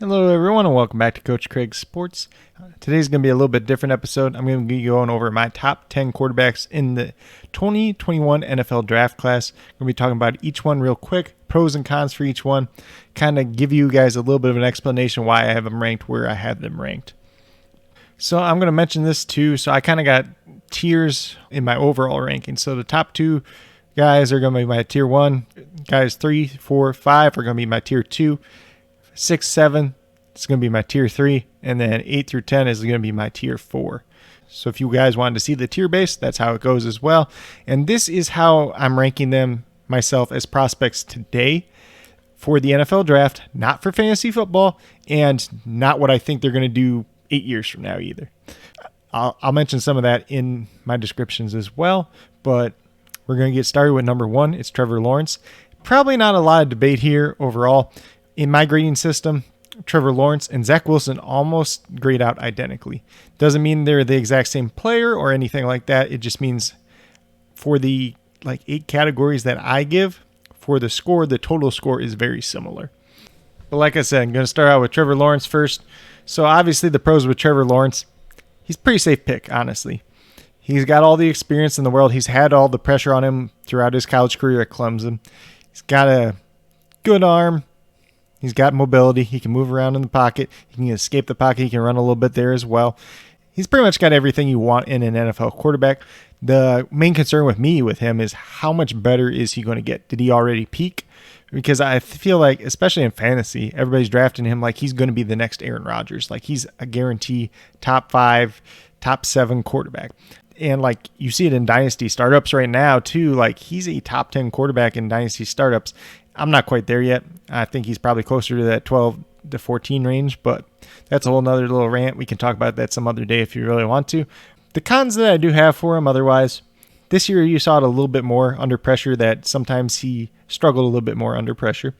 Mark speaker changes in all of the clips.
Speaker 1: Hello everyone and welcome back to Coach Craig Sports. Today's going to be a little bit different episode. I'm going to be going over my top 10 quarterbacks in the 2021 NFL draft class. I'm going to be talking about each one real quick, pros and cons for each one, kind of give you guys a little bit of an explanation why I have them ranked where I have them ranked. So I'm going to mention this too. So I kind of got tiers in my overall ranking. So the top two guys are going to be my tier 1. Guys 3, 4, 5 are going to be my tier 2. 6, 7 is going to be my tier 3, and then 8 through 10 is going to be my tier 4. So if you guys wanted to see the tier base, that's how it goes as well. And this is how I'm ranking them myself as prospects today for the NFL draft, not for fantasy football, and not what I think they're going to do 8 years from now either. I'll mention some of that in my descriptions as well, but we're going to get started with number 1. It's Trevor Lawrence. Probably not a lot of debate here overall. In my grading system, Trevor Lawrence and Zach Wilson almost grade out identically. Doesn't mean they're the exact same player or anything like that. It just means for the 8 categories that I give, for the score, the total score is very similar. But like I said, I'm going to start out with Trevor Lawrence first. So obviously the pros with Trevor Lawrence, he's a pretty safe pick, honestly. He's got all the experience in the world. He's had all the pressure on him throughout his college career at Clemson. He's got a good arm. He's got mobility. He can move around in the pocket. He can escape the pocket. He can run a little bit there as well. He's pretty much got everything you want in an NFL quarterback. The main concern with him is how much better is he going to get? Did he already peak? Because I feel like, especially in fantasy, everybody's drafting him like he's going to be the next Aaron Rodgers. Like he's a guarantee top 5, top 7 quarterback. And like you see it in dynasty startups right now too. Like he's a top 10 quarterback in dynasty startups. I'm not quite there yet. I think he's probably closer to that 12 to 14 range, but that's a whole nother little rant. We can talk about that some other day if you really want to. The cons that I do have for him otherwise, this year you saw it a little bit more under pressure, that sometimes he struggled a little bit more under pressure.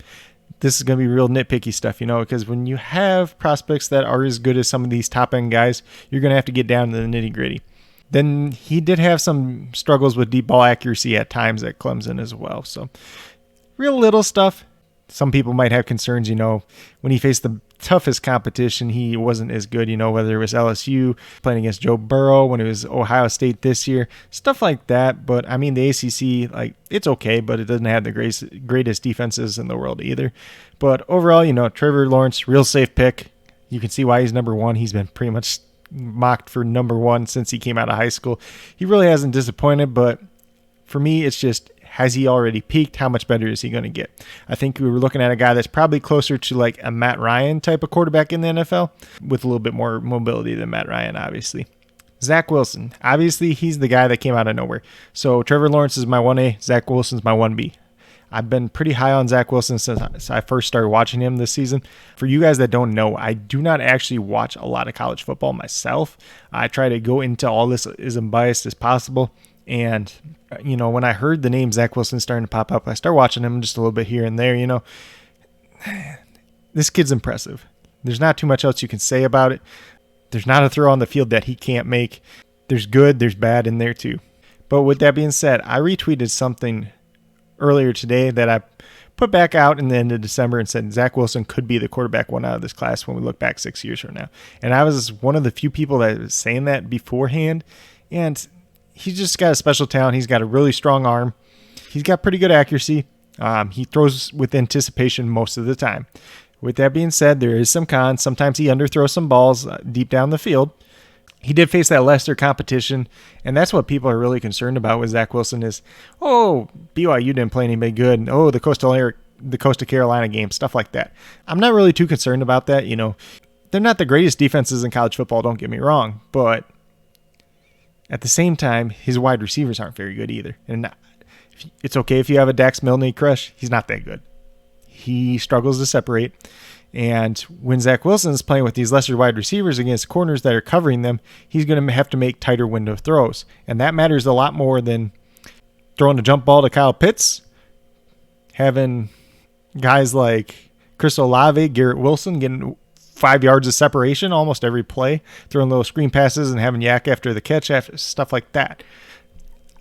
Speaker 1: This is going to be real nitpicky stuff, because when you have prospects that are as good as some of these top-end guys, you're going to have to get down to the nitty-gritty. Then he did have some struggles with deep ball accuracy at times at Clemson as well, so real little stuff. Some people might have concerns, when he faced the toughest competition, he wasn't as good, whether it was LSU, playing against Joe Burrow, when it was Ohio State this year, stuff like that. But, I mean, the ACC, it's okay, but it doesn't have the greatest defenses in the world either. But overall, Trevor Lawrence, real safe pick. You can see why he's number 1. He's been pretty much mocked for number 1 since he came out of high school. He really hasn't disappointed, but for me, it's just, has he already peaked? How much better is he going to get? I think we were looking at a guy that's probably closer to like a Matt Ryan type of quarterback in the NFL with a little bit more mobility than Matt Ryan, obviously. Zach Wilson. Obviously, he's the guy that came out of nowhere. So Trevor Lawrence is my 1A. Zach Wilson's my 1B. I've been pretty high on Zach Wilson since I first started watching him this season. For you guys that don't know, I do not actually watch a lot of college football myself. I try to go into all this as unbiased as possible. And, when I heard the name Zach Wilson starting to pop up, I started watching him just a little bit here and there, This kid's impressive. There's not too much else you can say about it. There's not a throw on the field that he can't make. There's good, there's bad in there too. But with that being said, I retweeted something earlier today that I put back out in the end of December and said Zach Wilson could be the quarterback 1 out of this class when we look back 6 years from now. And I was one of the few people that was saying that beforehand. And he's just got a special talent. He's got a really strong arm. He's got pretty good accuracy. He throws with anticipation most of the time. With that being said, there is some cons. Sometimes he underthrows some balls deep down the field. He did face that Leicester competition, and that's what people are really concerned about with Zach Wilson is, BYU didn't play anybody good. The Coastal Carolina game, stuff like that. I'm not really too concerned about that. They're not the greatest defenses in college football, don't get me wrong, but at the same time, his wide receivers aren't very good either. And it's okay if you have a Dax Milne crush. He's not that good. He struggles to separate. And when Zach Wilson's playing with these lesser wide receivers against corners that are covering them, he's going to have to make tighter window throws. And that matters a lot more than throwing a jump ball to Kyle Pitts, having guys like Chris Olave, Garrett Wilson getting 5 yards of separation almost every play, throwing little screen passes and having yak after the catch, stuff like that.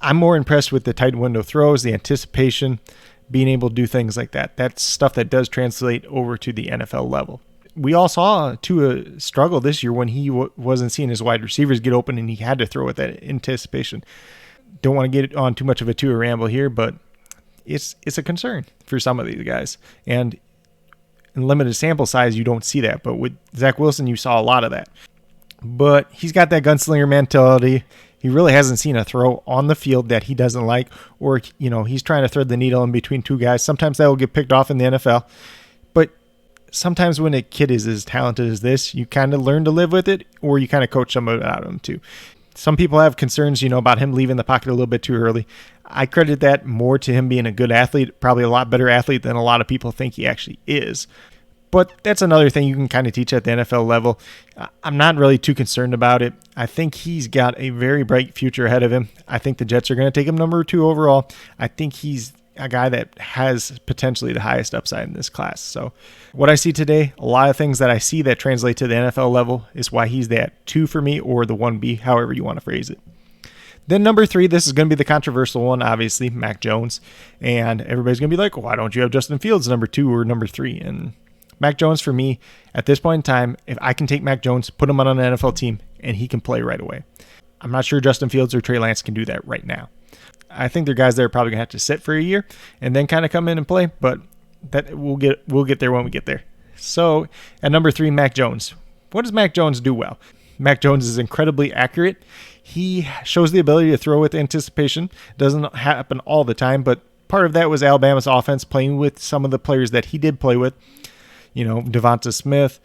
Speaker 1: I'm more impressed with the tight window throws, the anticipation, being able to do things like that. That's stuff that does translate over to the NFL level. we all saw Tua struggle this year when he wasn't seeing his wide receivers get open and he had to throw with that anticipation. Don't want to get on too much of a Tua ramble here, but it's a concern for some of these guys. And in limited sample size, you don't see that. But with Zach Wilson, you saw a lot of that. But he's got that gunslinger mentality. He really hasn't seen a throw on the field that he doesn't like, or, he's trying to thread the needle in between two guys. Sometimes that will get picked off in the NFL. But sometimes when a kid is as talented as this, you kind of learn to live with it, or you kind of coach some of it out of him too. Some people have concerns, about him leaving the pocket a little bit too early. I credit that more to him being a good athlete, probably a lot better athlete than a lot of people think he actually is. But that's another thing you can kind of teach at the NFL level. I'm not really too concerned about it. I think he's got a very bright future ahead of him. I think the Jets are going to take him number 2 overall. I think he's a guy that has potentially the highest upside in this class. So what I see today, a lot of things that I see that translate to the NFL level is why he's that 2 for me, or the 1B, however you want to phrase it. Then number 3, this is going to be the controversial one, obviously, Mac Jones. And everybody's going to be like, why don't you have Justin Fields number 2 or number 3? And Mac Jones, for me, at this point in time, if I can take Mac Jones, put him on an NFL team, and he can play right away. I'm not sure Justin Fields or Trey Lance can do that right now. I think they're guys that are probably going to have to sit for a year and then kind of come in and play, but that we'll get there when we get there. So at number 3, Mac Jones. What does Mac Jones do well? Mac Jones is incredibly accurate. He shows the ability to throw with anticipation. Doesn't happen all the time, but part of that was Alabama's offense playing with some of the players that he did play with. Devonta Smith,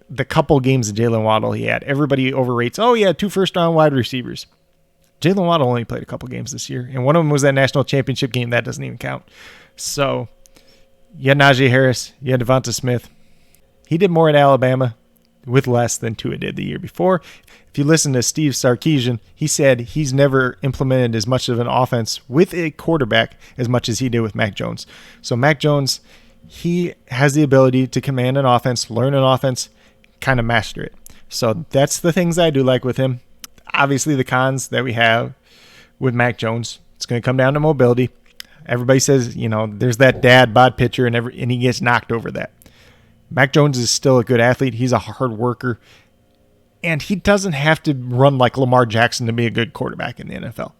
Speaker 1: the couple games of Jalen Waddle he had. Everybody overrates, he had 2 first-round wide receivers. Jalen Waddle only played a couple games this year, and one of them was that national championship game. That doesn't even count. So you had Najee Harris, you had Devonta Smith. He did more at Alabama with less than Tua did the year before. If you listen to Steve Sarkisian, he said he's never implemented as much of an offense with a quarterback as much as he did with Mac Jones. So Mac Jones, he has the ability to command an offense, learn an offense, kind of master it. So that's the things I do like with him. Obviously, the cons that we have with Mac Jones, it's going to come down to mobility. Everybody says, there's that dad bod pitcher, and he gets knocked over that. Mac Jones is still a good athlete. He's a hard worker, and he doesn't have to run like Lamar Jackson to be a good quarterback in the NFL.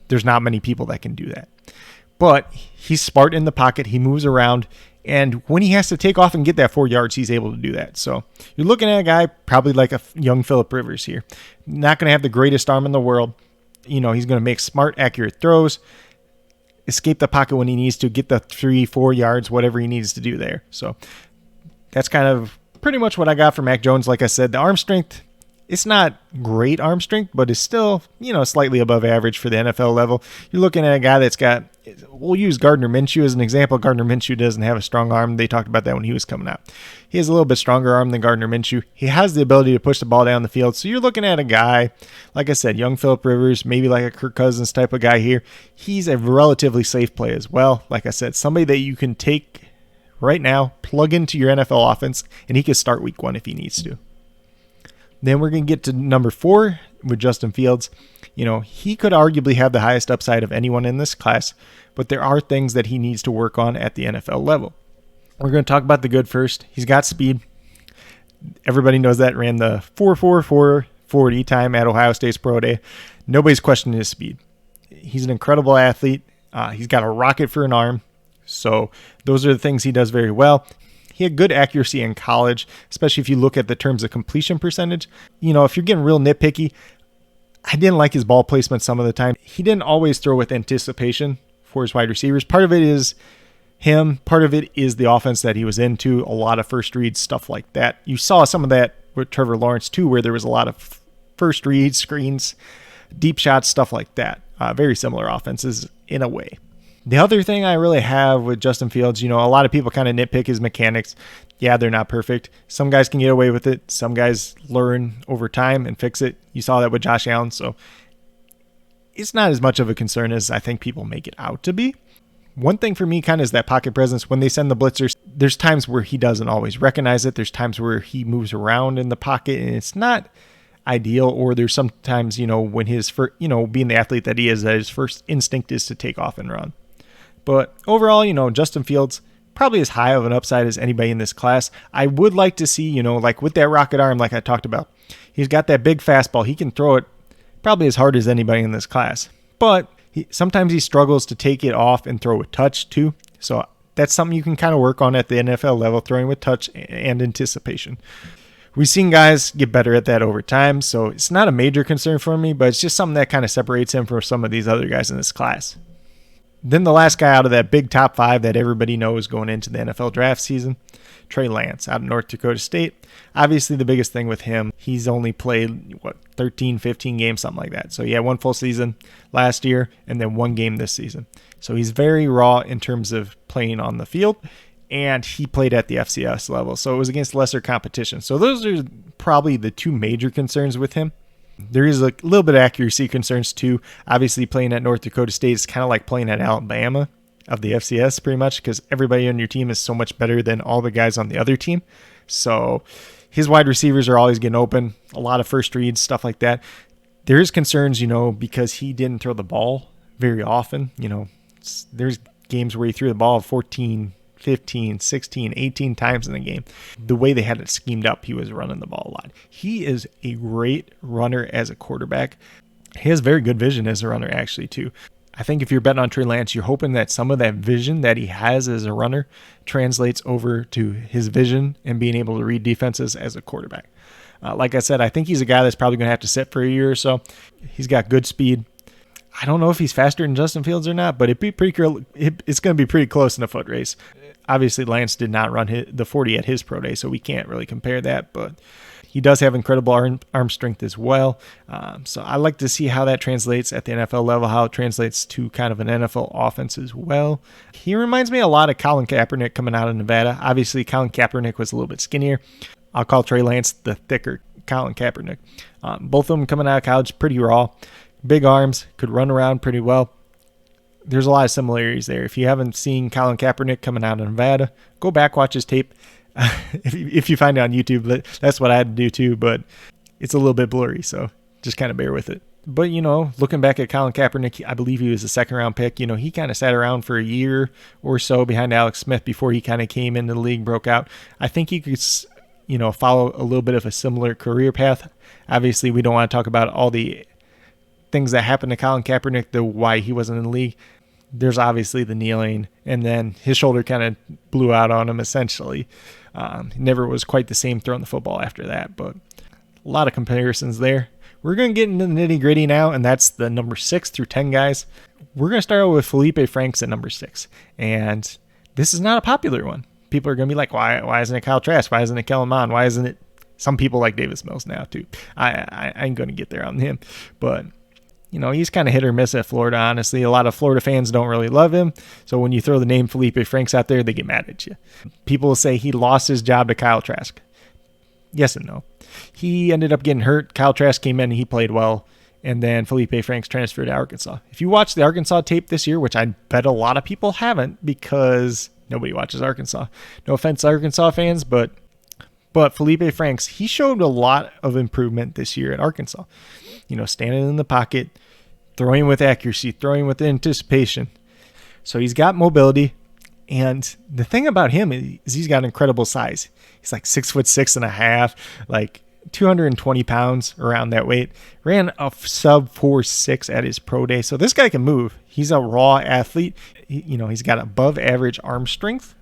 Speaker 1: There's not many people that can do that. But he's smart in the pocket. He moves around. And when he has to take off and get that 4 yards, he's able to do that. So you're looking at a guy probably like a young Phillip Rivers here. Not going to have the greatest arm in the world. He's going to make smart, accurate throws, escape the pocket when he needs to, get the 3-4 yards, whatever he needs to do there. So that's kind of pretty much what I got for Mac Jones. Like I said, the arm strength, it's not great arm strength, but it's still, slightly above average for the NFL level. You're looking at a guy that's got, we'll use Gardner Minshew as an example. Gardner Minshew doesn't have a strong arm. They talked about that when he was coming out. He has a little bit stronger arm than Gardner Minshew. He has the ability to push the ball down the field. So you're looking at a guy, like I said, young Phillip Rivers, maybe like a Kirk Cousins type of guy here. He's a relatively safe play as well. Like I said, somebody that you can take right now, plug into your NFL offense, and he can start week 1 if he needs to. Then we're going to get to number 4 with Justin Fields. He could arguably have the highest upside of anyone in this class, but there are things that he needs to work on at the NFL level. We're going to talk about the good first. He's got speed. Everybody knows that. Ran the 4.44 40 time at Ohio State's Pro Day. Nobody's questioning his speed. He's an incredible athlete. He's got a rocket for an arm. So those are the things he does very well. He had good accuracy in college, especially if you look at the terms of completion percentage. If you're getting real nitpicky, I didn't like his ball placement some of the time. He didn't always throw with anticipation for his wide receivers. Part of it is him. Part of it is the offense that he was into, a lot of first reads, stuff like that. You saw some of that with Trevor Lawrence too, where there was a lot of first reads, screens, deep shots, stuff like that. Very similar offenses in a way. The other thing I really have with Justin Fields, a lot of people kind of nitpick his mechanics. Yeah, they're not perfect. Some guys can get away with it. Some guys learn over time and fix it. You saw that with Josh Allen. So it's not as much of a concern as I think people make it out to be. One thing for me kind of is that pocket presence. When they send the blitzers, there's times where he doesn't always recognize it. There's times where he moves around in the pocket and it's not ideal. Or there's sometimes, when his first, being the athlete that his first instinct is to take off and run. But overall, Justin Fields, probably as high of an upside as anybody in this class. I would like to see, like with that rocket arm, like I talked about, he's got that big fastball. He can throw it probably as hard as anybody in this class. But sometimes he struggles to take it off and throw with touch too. So that's something you can kind of work on at the NFL level, throwing with touch and anticipation. We've seen guys get better at that over time, so it's not a major concern for me, but it's just something that kind of separates him from some of these other guys in this class. Then the last guy out of that big top 5 that everybody knows going into the NFL draft season, Trey Lance out of North Dakota State. Obviously, the biggest thing with him, he's only played, 13, 15 games, something like that. So he had 1 full season last year and then 1 game this season. So he's very raw in terms of playing on the field, and he played at the FCS level. So it was against lesser competition. So those are probably the 2 major concerns with him. There is a little bit of accuracy concerns too. Obviously, playing at North Dakota State is kind of like playing at Alabama of the FCS pretty much, because everybody on your team is so much better than all the guys on the other team. So his wide receivers are always getting open, a lot of first reads, stuff like that. There is concerns, because he didn't throw the ball very often. There's games where he threw the ball 14, 15, 16, 18 times in the game. The way they had it schemed up, he was running the ball a lot. He is a great runner as a quarterback. He has very good vision as a runner, actually, too. I think if you're betting on Trey Lance, you're hoping that some of that vision that he has as a runner translates over to his vision and being able to read defenses as a quarterback. Like I said, I think he's a guy that's probably going to have to sit for a year or so. He's got good speed. I don't know if he's faster than Justin Fields or not, but it's going to be pretty close in a foot race. Obviously, Lance did not run the 40 at his pro day, so we can't really compare that, but he does have incredible arm strength as well. So I like to see how that translates at the NFL level, how it translates to kind of an NFL offense as well. He reminds me a lot of Colin Kaepernick coming out of Nevada. Obviously, Colin Kaepernick was a little bit skinnier. I'll call Trey Lance the thicker Colin Kaepernick. Both of them coming out of college pretty raw. Big arms, could run around pretty well. There's a lot of similarities there. If you haven't seen Colin Kaepernick coming out of Nevada, go back, watch his tape. If you find it on YouTube, that's what I had to do too, but it's a little bit blurry, so just kind of bear with it. But, looking back at Colin Kaepernick, I believe he was a 2nd-round pick. He kind of sat around for a year or so behind Alex Smith before he kind of came into the league, broke out. I think he could, follow a little bit of a similar career path. Obviously, we don't want to talk about all the things that happened to Colin Kaepernick, why he wasn't in the league. There's obviously the kneeling, and then his shoulder kind of blew out on him essentially. Never was quite the same throwing the football after that, but a lot of comparisons there. We're going to get into the nitty gritty now, and that's the number 6 through 10 guys. We're going to start out with Feleipe Franks at number 6, and this is not a popular one. People are going to be like, why isn't it Kyle Trask? Why isn't it Kellen Mond? Why isn't it some people like Davis Mills now too? I ain't going to get there on him, but he's kind of hit or miss at Florida, honestly. A lot of Florida fans don't really love him. So when you throw the name Feleipe Franks out there, they get mad at you. People will say he lost his job to Kyle Trask. Yes and no. He ended up getting hurt. Kyle Trask came in and he played well. And then Feleipe Franks transferred to Arkansas. If you watch the Arkansas tape this year, which I bet a lot of people haven't because nobody watches Arkansas. No offense to Arkansas fans, but Feleipe Franks, he showed a lot of improvement this year at Arkansas. Standing in the pocket, throwing with accuracy, throwing with anticipation. So he's got mobility. And the thing about him is he's got incredible size. He's like 6'6.5", like 220 pounds around that weight. Ran a sub 4.6 at his pro day. So this guy can move. He's a raw athlete. He's got above average arm strength.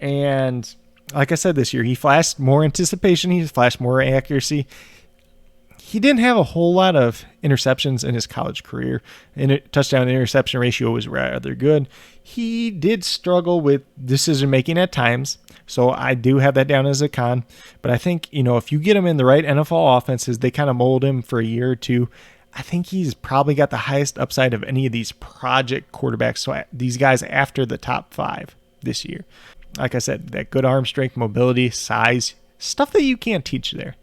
Speaker 1: And like I said this year, he flashed more anticipation. He flashed more accuracy. He didn't have a whole lot of interceptions in his college career. And touchdown interception ratio was rather good. He did struggle with decision making at times. So I do have that down as a con. But I think, if you get him in the right NFL offenses, they kind of mold him for a year or two. I think he's probably got the highest upside of any of these project quarterbacks. So these guys after the top 5 this year. Like I said, that good arm strength, mobility, size, stuff that you can't teach there.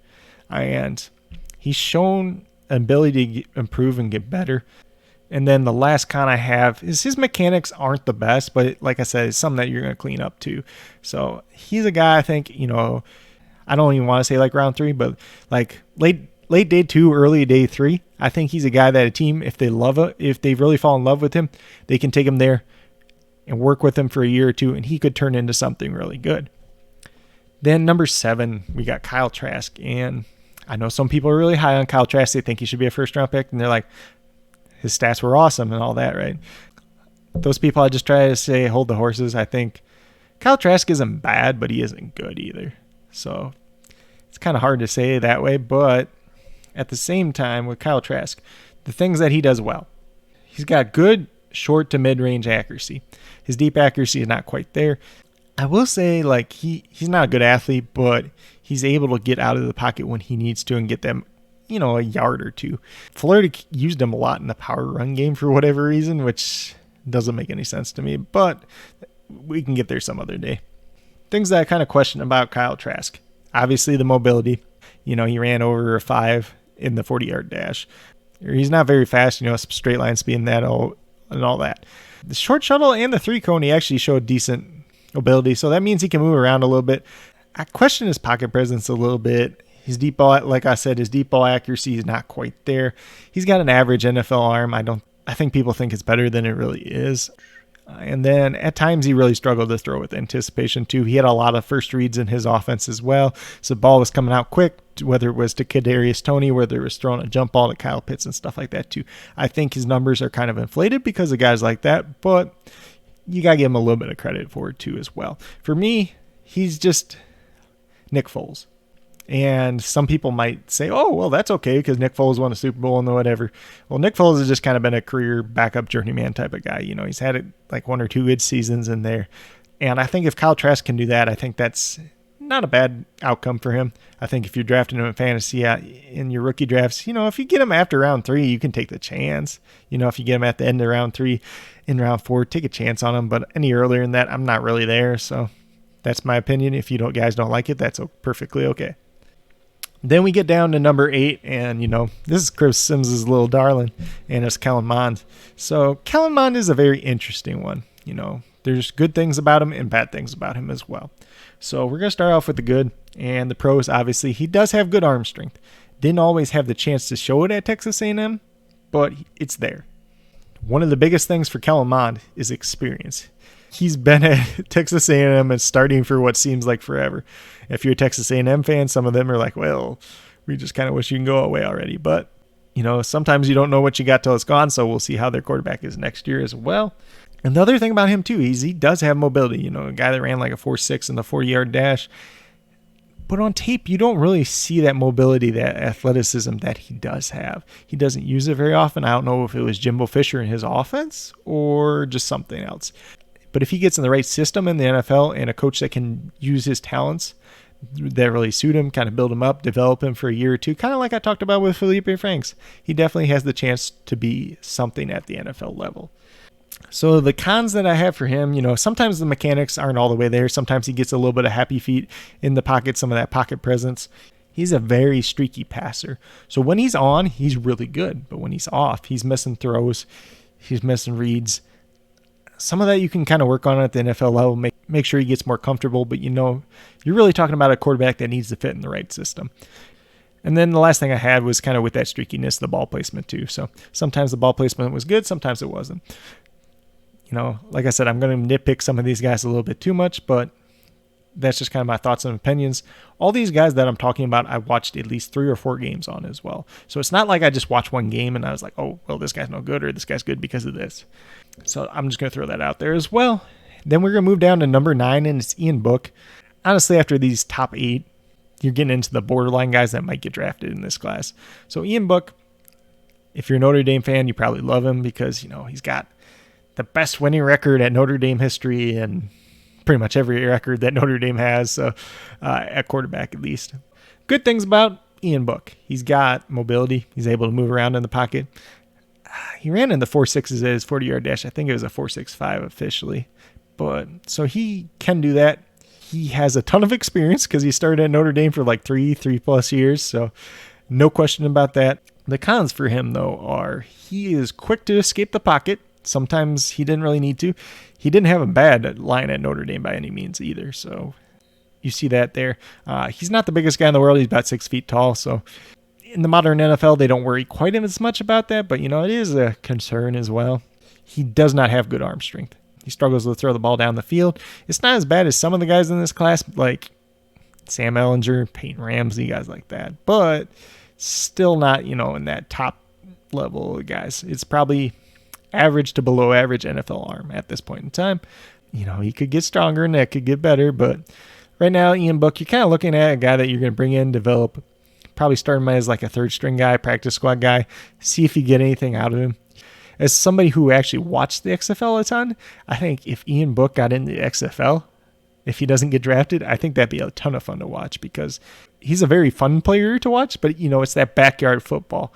Speaker 1: And he's shown an ability to improve and get better. And then the last con I have is his mechanics aren't the best, but like I said, it's something that you're going to clean up too. So he's a guy I think, I don't even want to say like round 3, but like late day 2, early day 3. I think he's a guy that a team, if they really fall in love with him, they can take him there and work with him for a year or two, and he could turn into something really good. Then number 7, we got Kyle Trask. And I know some people are really high on Kyle Trask. They think he should be a first-round pick, and they're like, his stats were awesome and all that, right? Those people, I just try to say, hold the horses. I think Kyle Trask isn't bad, but he isn't good either. So it's kind of hard to say that way, but at the same time, with Kyle Trask, the things that he does well, he's got good short to mid-range accuracy. His deep accuracy is not quite there. I will say, like, he's not a good athlete, but he's able to get out of the pocket when he needs to and get them, a yard or two. Florida used him a lot in the power run game for whatever reason, which doesn't make any sense to me, but we can get there some other day. Things that I kind of question about Kyle Trask. Obviously, the mobility. He ran over a 5 in the 40-yard dash. He's not very fast, straight line speed and all that. The short shuttle and the 3-cone, he actually showed decent ability, so that means he can move around a little bit. I question his pocket presence a little bit. His deep ball, like I said, his deep ball accuracy is not quite there. He's got an average NFL arm. I think people think it's better than it really is. And then at times he really struggled to throw with anticipation too. He had a lot of first reads in his offense as well. So the ball was coming out quick, whether it was to Kadarius Toney, whether it was throwing a jump ball to Kyle Pitts and stuff like that too. I think his numbers are kind of inflated because of guys like that, but you got to give him a little bit of credit for it too as well. For me, he's just Nick Foles. And some people might say, oh, well, that's okay because Nick Foles won a Super Bowl and whatever. Well, Nick Foles has just kind of been a career backup journeyman type of guy. He's had it like 1 or 2 good seasons in there. And I think if Kyle Trask can do that, I think that's not a bad outcome for him. I think if you're drafting him in fantasy in your rookie drafts, if you get him after round 3, you can take the chance. If you get him at the end of round 3, in round 4, take a chance on him. But any earlier than that, I'm not really there. So that's my opinion. If guys don't like it, that's perfectly okay. Then we get down to number 8, and, this is Chris Sims' little darling, and it's Kellen Mond. So Kellen Mond is a very interesting one. There's good things about him and bad things about him as well. So we're going to start off with the good and the pros. Obviously, he does have good arm strength. Didn't always have the chance to show it at Texas A&M, but it's there. One of the biggest things for Kellen Mond is experience. He's been at Texas A&M and starting for what seems like forever. If you're a Texas A&M fan, some of them are like, well, we just kind of wish you can go away already. But, sometimes you don't know what you got till it's gone, so we'll see how their quarterback is next year as well. And the other thing about him, too, is he does have mobility. A guy that ran like a 4.6 in the 40-yard dash. But on tape, you don't really see that mobility, that athleticism that he does have. He doesn't use it very often. I don't know if it was Jimbo Fisher in his offense or just something else. But if he gets in the right system in the NFL and a coach that can use his talents that really suit him, kind of build him up, develop him for a year or two, kind of like I talked about with Feleipe Franks, he definitely has the chance to be something at the NFL level. So the cons that I have for him, sometimes the mechanics aren't all the way there. Sometimes he gets a little bit of happy feet in the pocket, some of that pocket presence. He's a very streaky passer. So when he's on, he's really good. But when he's off, he's missing throws. He's missing reads. Some of that you can kind of work on at the NFL level, make sure he gets more comfortable. But, you're really talking about a quarterback that needs to fit in the right system. And then the last thing I had was kind of with that streakiness, the ball placement too. So sometimes the ball placement was good, sometimes it wasn't. Like I said, I'm going to nitpick some of these guys a little bit too much, but that's just kind of my thoughts and opinions. All these guys that I'm talking about, I watched at least 3 or 4 games on as well. So it's not like I just watched one game and I was like, oh, well, this guy's no good or this guy's good because of this. So I'm just going to throw that out there as well. Then we're going to move down to number 9, and it's Ian Book. Honestly, after these top 8, you're getting into the borderline guys that might get drafted in this class. So Ian Book, if you're a Notre Dame fan, you probably love him because, he's got the best winning record at Notre Dame history and pretty much every record that Notre Dame has, so at quarterback at least. Good things about Ian Book. He's got mobility. He's able to move around in the pocket. He ran in the 4.6s at his 40-yard dash. I think it was a 4.65 officially. But so he can do that. He has a ton of experience because he started at Notre Dame for like 3+ years, so no question about that. The cons for him, though, are he is quick to escape the pocket. Sometimes he didn't really need to. He didn't have a bad line at Notre Dame by any means either. So you see that there. He's not the biggest guy in the world. He's about 6 feet tall. So in the modern NFL, they don't worry quite as much about that. But, it is a concern as well. He does not have good arm strength. He struggles to throw the ball down the field. It's not as bad as some of the guys in this class, like Sam Ehlinger, Peyton Ramsey, guys like that. But still not, in that top level of guys. It's probably average to below average NFL arm at this point in time. He could get stronger and that could get better, but right now, Ian Book, you're kind of looking at a guy that you're going to bring in, develop, probably start him as like a third string guy, practice squad guy, see if you get anything out of him. As somebody who actually watched the XFL a ton, I think if Ian Book got into the XFL, if he doesn't get drafted, I think that'd be a ton of fun to watch because he's a very fun player to watch, but it's that backyard football,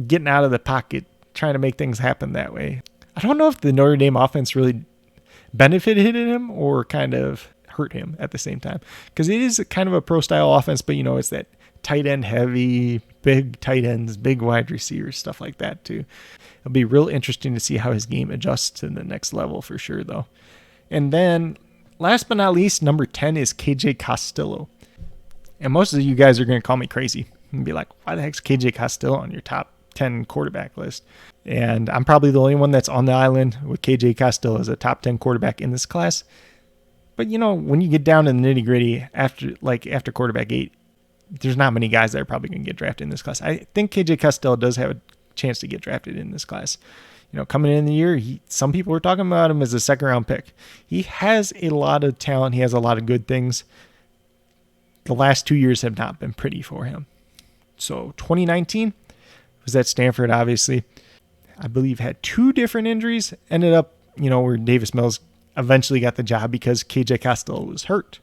Speaker 1: getting out of the pocket, trying to make things happen that way. I don't know if the Notre Dame offense really benefited him or kind of hurt him at the same time, because it is kind of a pro style offense, but it's that tight end heavy, big tight ends, big wide receivers, stuff like that too. It'll be real interesting to see how his game adjusts to the next level for sure though. And then last but not least, number 10 is KJ Costello. And most of you guys are going to call me crazy and be like, why the heck's KJ Costello on your top 10 quarterback list? And I'm probably the only one that's on the island with KJ Costello as a top 10 quarterback in this class. But when you get down to the nitty gritty after quarterback 8, there's not many guys that are probably going to get drafted in this class. I think KJ Costello does have a chance to get drafted in this class. Coming in the year, some people were talking about him as a second round pick. He has a lot of talent. He has a lot of good things. The last 2 years have not been pretty for him. So 2019 was at Stanford, obviously. I believe had 2 different injuries. Ended up, where Davis Mills eventually got the job because KJ Costello was hurt.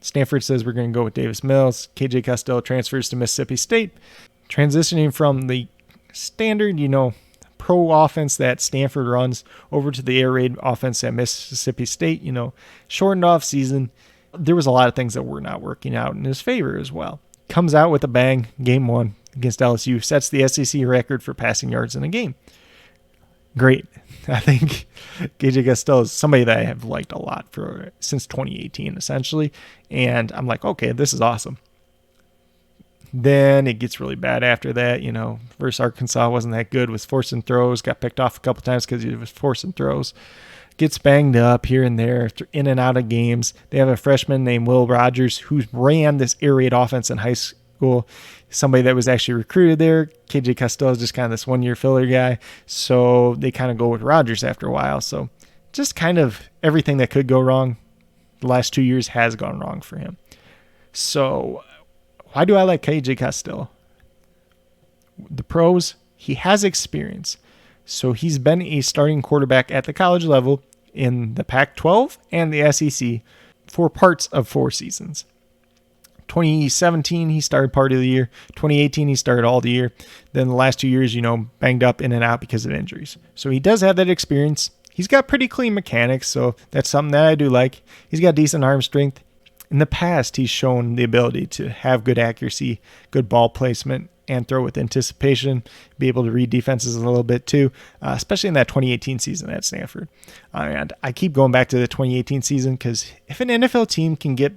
Speaker 1: Stanford says we're going to go with Davis Mills. KJ Costello transfers to Mississippi State, transitioning from the standard, pro offense that Stanford runs over to the air raid offense at Mississippi State. Shortened off season. There was a lot of things that were not working out in his favor as well. Comes out with a bang, game 1 against LSU, sets the SEC record for passing yards in a game. Great. I think KJ Costello is somebody that I have liked a lot since 2018, essentially. And I'm like, okay, this is awesome. Then it gets really bad after that. Versus Arkansas wasn't that good, was forcing throws, got picked off a couple times because he was forcing throws. Gets banged up here and there, in and out of games. They have a freshman named Will Rogers who ran this air raid offense in high school. Somebody that was actually recruited there. KJ Costello is just kind of this one-year filler guy. So they kind of go with Rogers after a while. So just kind of everything that could go wrong the last 2 years has gone wrong for him. So why do I like KJ Costello? The pros, he has experience. So he's been a starting quarterback at the college level in the Pac-12 and the SEC for parts of 4 seasons. 2017, he started part of the year. 2018, he started all the year. Then the last 2 years, banged up in and out because of injuries. So he does have that experience. He's got pretty clean mechanics, so that's something that I do like. He's got decent arm strength. In the past, he's shown the ability to have good accuracy, good ball placement, and throw with anticipation, be able to read defenses a little bit too, especially in that 2018 season at Stanford. And I keep going back to the 2018 season because if an NFL team can get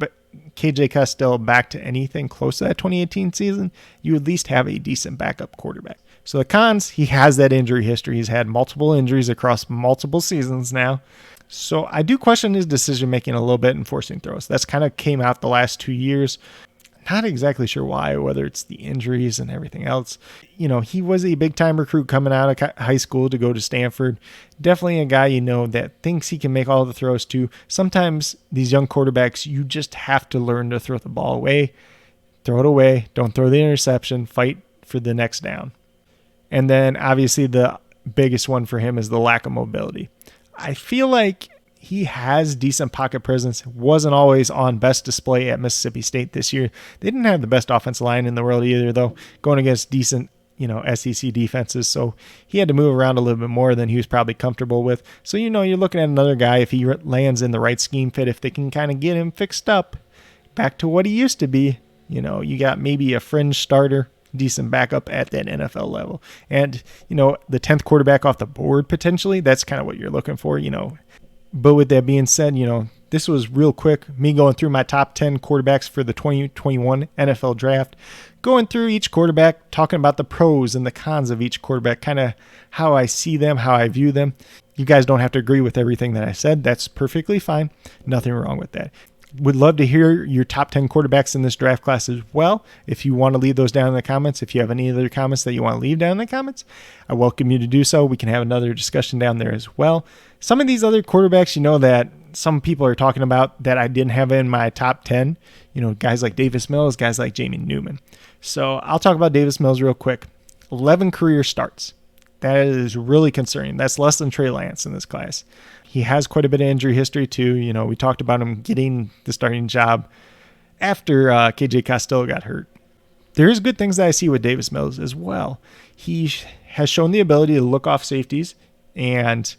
Speaker 1: KJ Costello back to anything close to that 2018 season, you at least have a decent backup quarterback. So the cons, he has that injury history. He's had multiple injuries across multiple seasons now. So I do question his decision-making a little bit in forcing throws. That's kind of came out the last 2 years. Not exactly sure why, whether it's the injuries and everything else. He was a big-time recruit coming out of high school to go to Stanford. Definitely a guy, that thinks he can make all the throws too. Sometimes these young quarterbacks, you just have to learn to throw the ball away. Throw it away. Don't throw the interception. Fight for the next down. And then, obviously, the biggest one for him is the lack of mobility. I feel like he has decent pocket presence. Wasn't always on best display at Mississippi State this year. They didn't have the best offensive line in the world either, though, going against decent, SEC defenses. So he had to move around a little bit more than he was probably comfortable with. So, you're looking at another guy, if he lands in the right scheme fit, if they can kind of get him fixed up back to what he used to be, you got maybe a fringe starter, decent backup at that NFL level. And, the 10th quarterback off the board potentially, that's kind of what you're looking for, But with that being said, This was real quick, me going through my top 10 quarterbacks for the 2021 NFL Draft, going through each quarterback, talking about the pros and the cons of each quarterback, kind of how I see them, how I view them. You guys don't have to agree with everything that I said. That's perfectly fine. Nothing wrong with that. Would love to hear your top 10 quarterbacks in this draft class as well. If you want to leave those down in the comments, if you have any other comments that you want to leave down in the comments, I welcome you to do so. We can have another discussion down there as well. Some of these other quarterbacks, that some people are talking about that I didn't have in my top 10, guys like Davis Mills, guys like Jamie Newman. So I'll talk about Davis Mills real quick. 11 career starts. That is really concerning. That's less than Trey Lance in this class. He has quite a bit of injury history too. We talked about him getting the starting job after KJ Costello got hurt. There is good things that I see with Davis Mills as well. He has shown the ability to look off safeties, and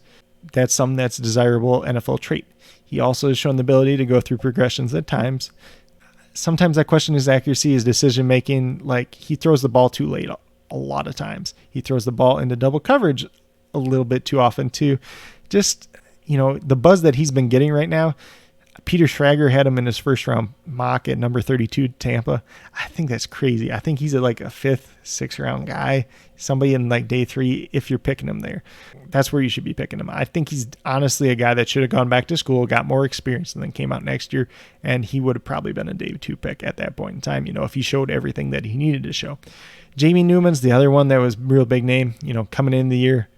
Speaker 1: that's something that's a desirable NFL trait. He also has shown the ability to go through progressions at times. Sometimes I question his accuracy, his decision making. Like, he throws the ball too late a lot of times. He throws the ball into double coverage a little bit too often too. Just, the buzz that he's been getting right now, Peter Schrager had him in his first round mock at number 32 Tampa. I think that's crazy. I think he's like a 5th, 6th round guy, somebody in like day 3 if you're picking him there. That's where you should be picking him. I think he's honestly a guy that should have gone back to school, got more experience, and then came out next year, and he would have probably been a day 2 pick at that point in time, if he showed everything that he needed to show. Jamie Newman's the other one that was real big name, coming in the year,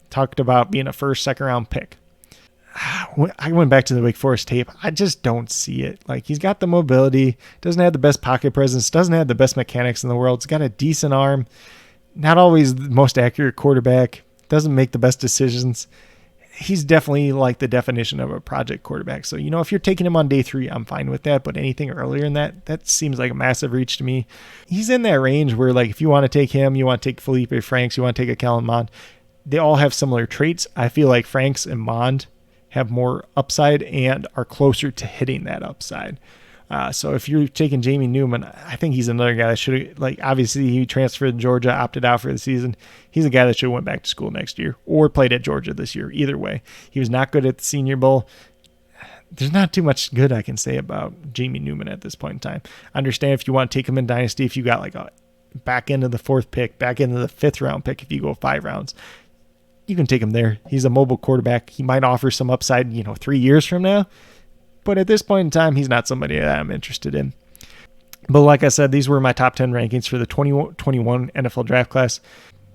Speaker 1: talked about being a 1st, 2nd round pick. I went back to the Wake Forest tape. I just don't see it. Like, he's got the mobility, doesn't have the best pocket presence, doesn't have the best mechanics in the world. He's got a decent arm, not always the most accurate quarterback, doesn't make the best decisions. He's definitely like the definition of a project quarterback. So, if you're taking him on day 3, I'm fine with that. But anything earlier in that seems like a massive reach to me. He's in that range where, like, if you want to take him, you want to take Feleipe Franks, you want to take a Kellen Mond, they all have similar traits. I feel like Franks and Mond have more upside and are closer to hitting that upside. So if you're taking Jamie Newman, I think he's another guy that should, obviously he transferred to Georgia, opted out for the season. He's a guy that should have went back to school next year or played at Georgia this year. Either way, he was not good at the Senior Bowl. There's not too much good I can say about Jamie Newman at this point in time. I understand if you want to take him in Dynasty, if you got like a back end of the 4th pick, back into the 5th round pick, if you go 5 rounds, you can take him there. He's a mobile quarterback. He might offer some upside, 3 years from now. But at this point in time, he's not somebody that I'm interested in. But like I said, these were my top 10 rankings for the 2021 NFL Draft class.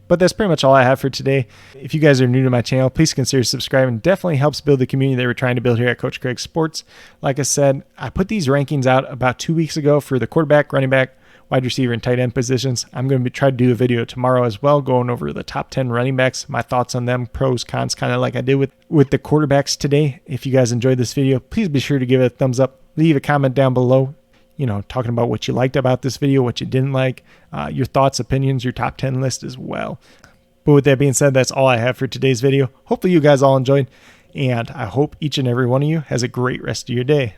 Speaker 1: But that's pretty much all I have for today. If you guys are new to my channel, please consider subscribing. Definitely helps build the community that we're trying to build here at Coach Craig Sports. Like I said, I put these rankings out about 2 weeks ago for the quarterback, running back, wide receiver, and tight end positions. I'm going to try to do a video tomorrow as well, going over the top 10 running backs, my thoughts on them, pros, cons, kind of like I did with the quarterbacks today. If you guys enjoyed this video, please be sure to give it a thumbs up. Leave a comment down below, talking about what you liked about this video, what you didn't like, your thoughts, opinions, your top 10 list as well. But with that being said, that's all I have for today's video. Hopefully you guys all enjoyed, and I hope each and every one of you has a great rest of your day.